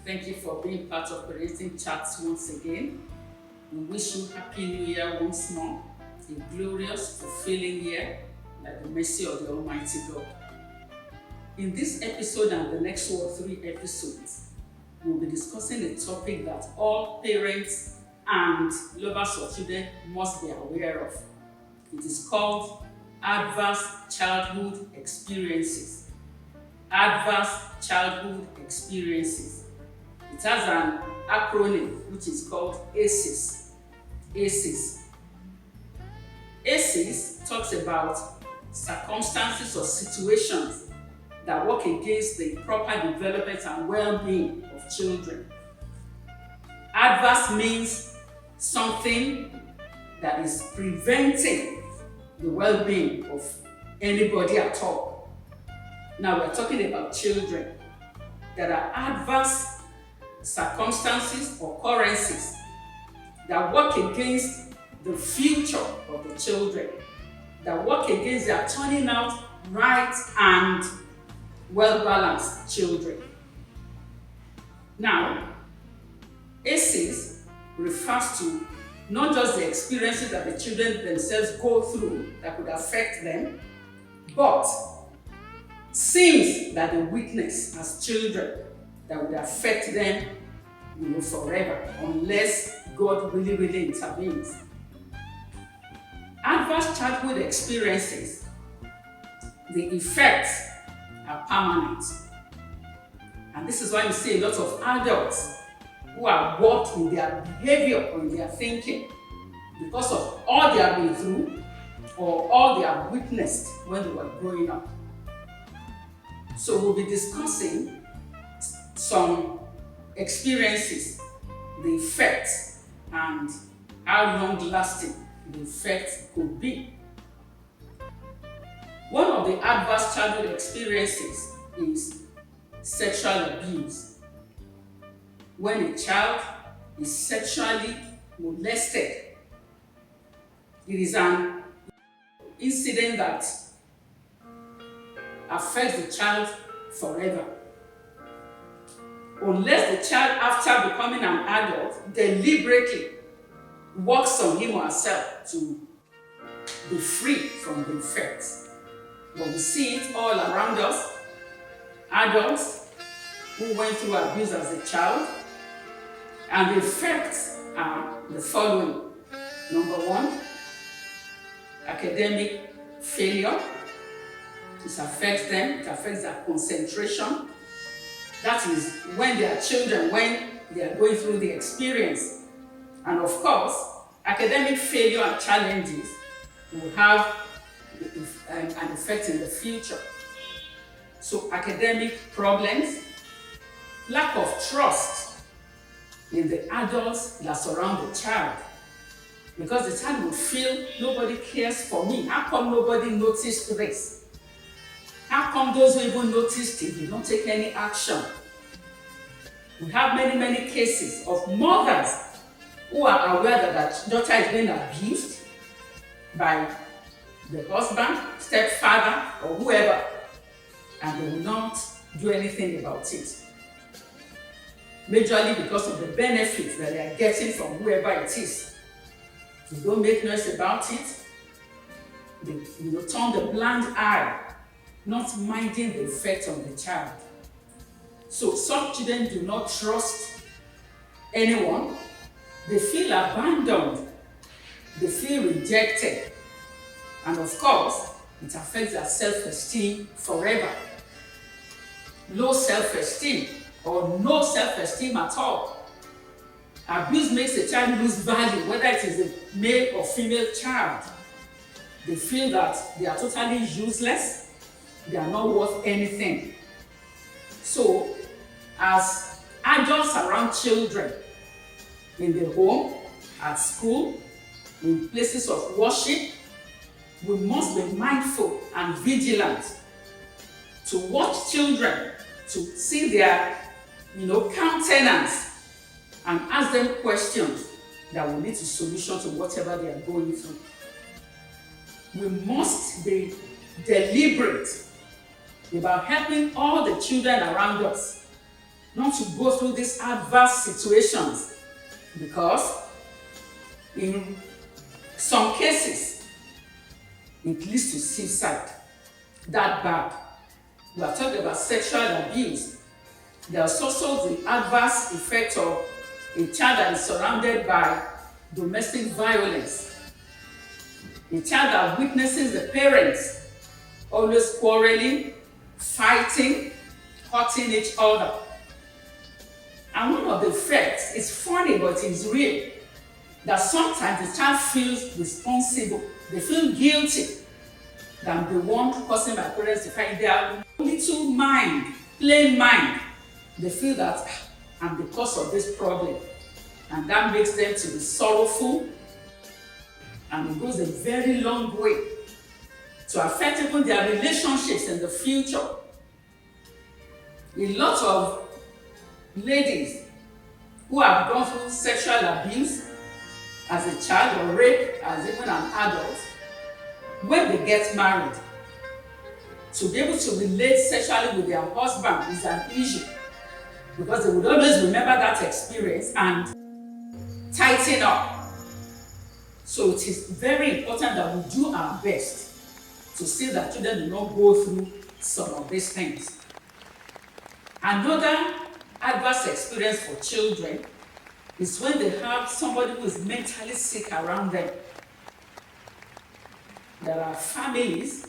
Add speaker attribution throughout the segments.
Speaker 1: Thank you for being part of Parenting Chats once again. We wish you Happy New Year once more, a glorious, fulfilling year, by the mercy of the Almighty God. In this episode and the next 2 or 3 episodes, we'll be discussing a topic that all parents and lovers of children must be aware of. It is called adverse childhood experiences. Adverse childhood experiences. It has an acronym which is called ACEs. ACEs. ACEs talks about circumstances or situations that work against the proper development and well-being of children. Adverse means something that is preventing the well-being of anybody at all. Now we're talking about children. There are adverse circumstances or occurrences that work against the future of the children, that work against their turning out right and well-balanced children. Now, ACEs refers to not just the experiences that the children themselves go through that could affect them, but sins that they witness as children that would affect them, forever, unless God really intervenes. Adverse childhood experiences, the effects are permanent. And this is why you see a lot of adults who are warped in their behavior or in their thinking because of all they have been through or all they have witnessed when they were growing up. So we'll be discussing some experiences, the effects, and how long-lasting the effects could be. One of the adverse childhood experiences is sexual abuse. When a child is sexually molested, it is an incident that affects the child forever. Unless the child, after becoming an adult, deliberately works on him or herself to be free from the effects. But we see it all around us. Adults who went through abuse as a child, and the effects are the following. Number 1, academic failure. This affects them, it affects their concentration. That is when they are children, when they are going through the experience. And of course, academic failure and challenges will have an effect in the future. So academic problems, lack of trust in the adults that surround the child. Because the child will feel nobody cares for me. How come nobody noticed this? How come those who even noticed it did not take any action? We have many cases of mothers who are aware that their daughter is being abused by the husband, stepfather, or whoever, and they will not do anything about it. Majorly because of the benefits that they are getting from whoever it is. They don't make noise about it. They turn the blind eye, not minding the effect on the child. So some children do not trust anyone. They feel abandoned. They feel rejected. And of course, it affects their self-esteem forever. Low self-esteem or no self-esteem at all. Abuse makes a child lose value, whether it is a male or female child. They feel that they are totally useless. They are not worth anything. So, as adults around children, in the home, at school, in places of worship, we must be mindful and vigilant to watch children, to see their countenance, and ask them questions that will lead to solution to whatever they are going through. We must be deliberate about helping all the children around us not to go through these adverse situations, because in some cases, it leads to suicide. That bad. We are talking about sexual abuse. There's also the adverse effect of a child that is surrounded by domestic violence. A child that witnesses the parents always quarreling, fighting, hurting each other. And one of the effects is funny, but it's real, that sometimes the child feels responsible. They feel guilty than the one causing my parents to fight. Their little mind, plain mind, they feel that I'm the cause of this problem. And that makes them to be sorrowful. And it goes a very long way to affect even their relationships in the future. A lot of ladies who have gone through sexual abuse as a child or rape as even an adult, when they get married, to be able to relate sexually with their husband is an issue, because they would always remember that experience and tighten up. So it is very important that we do our best to see that children do not go through some of these things. Another adverse experience for children is when they have somebody who is mentally sick around them. There are families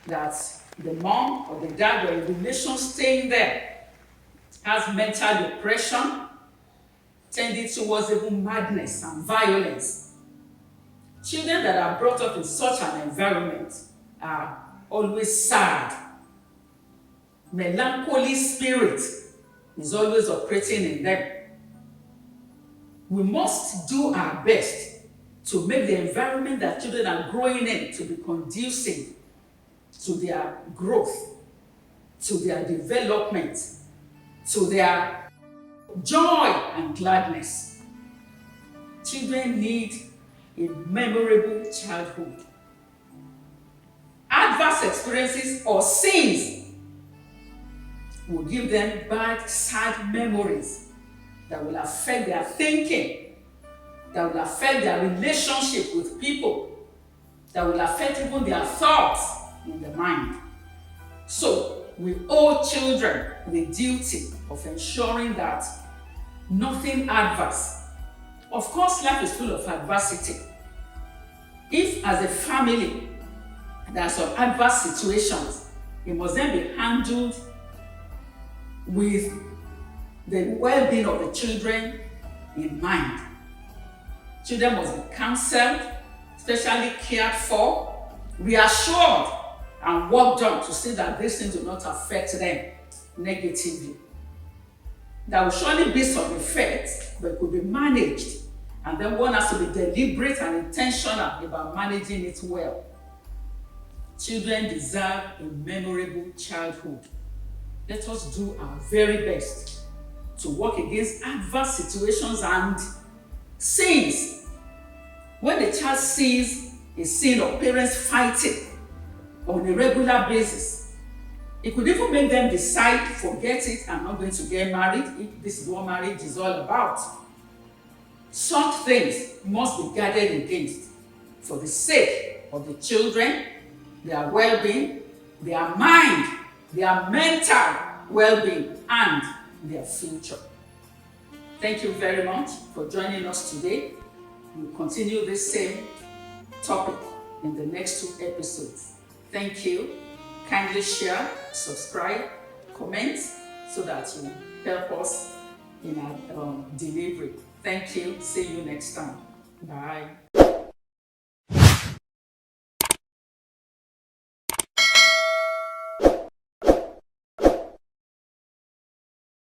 Speaker 1: that the mom or the dad or a relation staying there has mental depression, tending towards even madness and violence. Children that are brought up in such an environment are always sad. Melancholy spirit is always operating in them. We must do our best to make the environment that children are growing in to be conducive to their growth, to their development, to their joy and gladness. Children need a memorable childhood. Adverse experiences or sins will give them bad, sad memories that will affect their thinking, that will affect their relationship with people, that will affect even their thoughts in the mind. So we owe children the duty of ensuring that nothing adverse. Of course, life is full of adversity. If as a family there are some adverse situations, it must then be handled with the well-being of the children in mind. Children must be counseled, especially cared for, reassured, and worked on to see that these things do not affect them negatively. There will surely be some effects, but it could be managed. And then one has to be deliberate and intentional about managing it well. Children deserve a memorable childhood. Let us do our very best to work against adverse situations and sins. When the child sees a scene of parents fighting on a regular basis, it could even make them decide, forget it, I'm not going to get married if this is what marriage is all about. Such things must be guarded against for the sake of the children, their well-being, their mind, their mental well-being, and their future. Thank you very much for joining us today. We'll continue this same topic in the next 2 episodes. Thank you. Kindly share, subscribe, comment so that you help us in our delivery. Thank you. See you next time. Bye.